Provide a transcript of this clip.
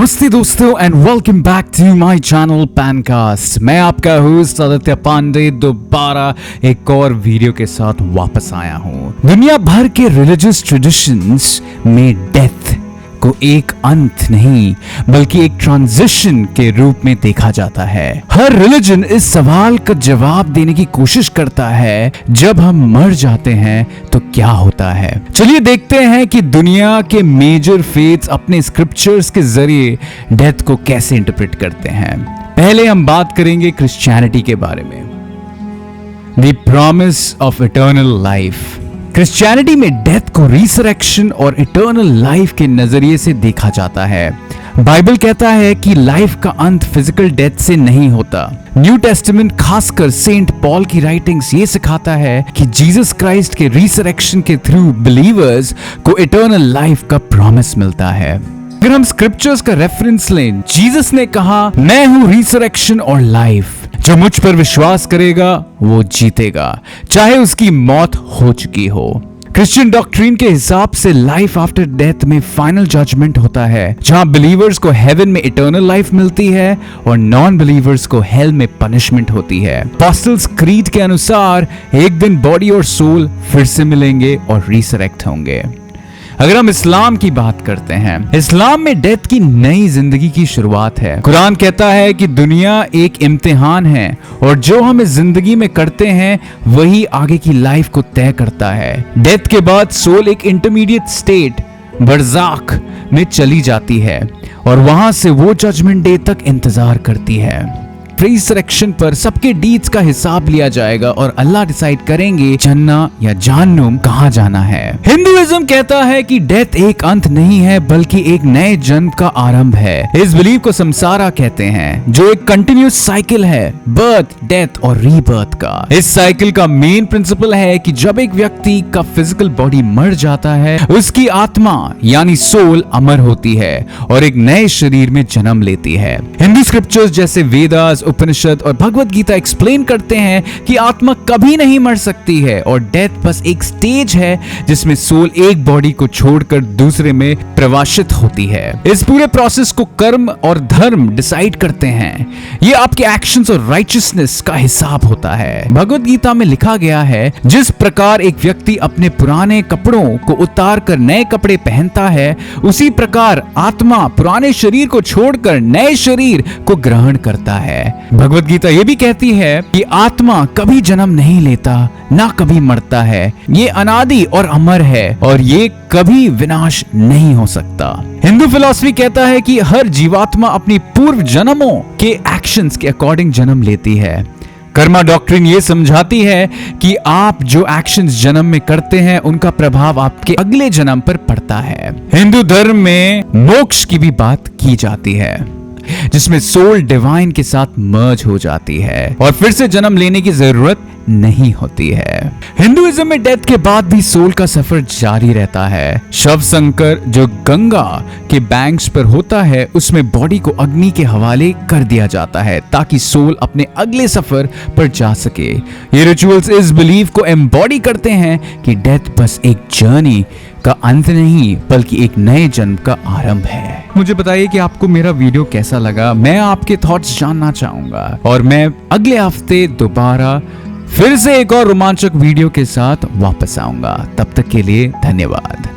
नमस्ते दोस्तों and welcome back to my channel Pancast. मैं आपका होस्ट आदित्य पांडे दोबारा एक और वीडियो के साथ वापस आया हूं। दुनिया भर के रिलीजियस ट्रेडिशंस में डेथ को एक अंत नहीं बल्कि एक ट्रांजिशन के रूप में देखा जाता है। हर रिलीजन इस सवाल का जवाब देने की कोशिश करता है, जब हम मर जाते हैं तो क्या होता है। चलिए देखते हैं कि दुनिया के मेजर फेथ्स अपने स्क्रिप्चर्स के जरिए डेथ को कैसे इंटरप्रेट करते हैं। पहले हम बात करेंगे क्रिश्चियनिटी के बारे में। The promise of eternal life. Christianity में डेथ को रिसरेक्शन और इटर्नल लाइफ के नजरिए से देखा जाता है। बाइबल कहता है कि लाइफ का अंत फिजिकल डेथ से नहीं होता। न्यू टेस्टामेंट खासकर सेंट पॉल की राइटिंग्स ये सिखाता है कि जीसस क्राइस्ट के रिसरेक्शन के थ्रू बिलीवर्स को इटर्नल लाइफ का प्रॉमिस मिलता है। अगर हम स्क्रिप्चर्स का रेफरेंस लें, जीसस ने कहा, मैं हूं रिसरेक्शन और लाइफ। जो मुझ पर विश्वास करेगा वो जीतेगा, चाहे उसकी मौत हो चुकी हो। क्रिश्चियन डॉक्ट्रिन के हिसाब से लाइफ आफ्टर डेथ में फाइनल जजमेंट होता है, जहां बिलीवर्स को हेवन में इटर्नल लाइफ मिलती है और नॉन बिलीवर्स को हेल में पनिशमेंट होती है। अपोस्टल्स क्रीड के अनुसार एक दिन बॉडी और सोल फिर से मिलेंगे और रिसरेक्ट होंगे। अगर हम इस्लाम की बात करते हैं, इस्लाम में डेथ की नई जिंदगी की शुरुआत है। कुरान कहता है कि दुनिया एक इम्तिहान है और जो हम इस जिंदगी में करते हैं वही आगे की लाइफ को तय करता है। डेथ के बाद सोल एक इंटरमीडिएट स्टेट बरज़ाख में चली जाती है और वहां से वो जजमेंट डे तक इंतजार करती है। रिसरेक्शन पर सबके डीड्स का हिसाब लिया जाएगा और अल्लाह डिसाइड करेंगे जन्नत या जहन्नुम कहां जाना है। हिंदुइज्म कहता है कि डेथ एक अंत नहीं है बल्कि एक नए जन्म का आरंभ है। इस बिलीफ को संसारा कहते हैं, जो एक कंटिन्यूस साइकिल है बर्थ, डेथ और रीबर्थ का। इस साइकिल का मेन प्रिंसिपल है कि जब एक व्यक्ति का फिजिकल बॉडी मर जाता है, उसकी आत्मा यानी सोल अमर होती है और एक नए शरीर में जन्म लेती है। हिंदू स्क्रिप्चर्स जैसे वेदास, उपनिषद और भगवत गीता एक्सप्लेन करते हैं कि आत्मा कभी नहीं मर सकती है और डेथ बस एक स्टेज है जिसमें सोल एक बॉडी को छोड़कर दूसरे में प्रवासित होती है। इस पूरे प्रोसेस को कर्म और धर्म डिसाइड करते हैं। ये आपके एक्शंस और राइचियसनेस का हिसाब होता है। भगवत गीता में लिखा गया है, जिस प्रकार एक व्यक्ति अपने पुराने कपड़ों को उतार कर नए कपड़े पहनता है, उसी प्रकार आत्मा पुराने शरीर को छोड़कर नए शरीर को ग्रहण करता है। भगवत गीता ये भी कहती है कि आत्मा कभी जन्म नहीं लेता, ना कभी मरता है। ये अनादि और अमर है और ये कभी विनाश नहीं हो सकता। हिंदू फिलॉसफी कहता है कि हर जीवात्मा अपनी पूर्व जन्मों के एक्शंस के अकॉर्डिंग जन्म लेती है। कर्मा डॉक्ट्रिन ये समझाती है कि आप जो एक्शंस जन्म में करते हैं उनका प्रभाव आपके अगले जन्म पर पड़ता है। हिंदू धर्म में मोक्ष की भी बात की जाती है, जिसमें सोल डिवाइन के साथ मर्ज हो जाती है और फिर से जन्म लेने की जरूरत नहीं होती है। हिंदुइज्म में डेथ के बाद भी सोल का सफर जारी रहता है। शव संस्कार जो गंगा के बैंक्स पर होता है, उसमें बॉडी को अग्नि के हवाले कर दिया जाता है ताकि सोल अपने अगले सफर पर जा सके। ये रिचुअल्स इस बिलीफ को एम्बॉडी करते हैं कि डेथ बस एक जर्नी का अंत नहीं बल्कि एक नए जन्म का आरंभ है। मुझे बताइए कि आपको मेरा वीडियो कैसा लगा। मैं आपके थॉट्स जानना चाहूंगा और मैं अगले हफ्ते दोबारा फिर से एक और रोमांचक वीडियो के साथ वापस आऊंगा। तब तक के लिए धन्यवाद।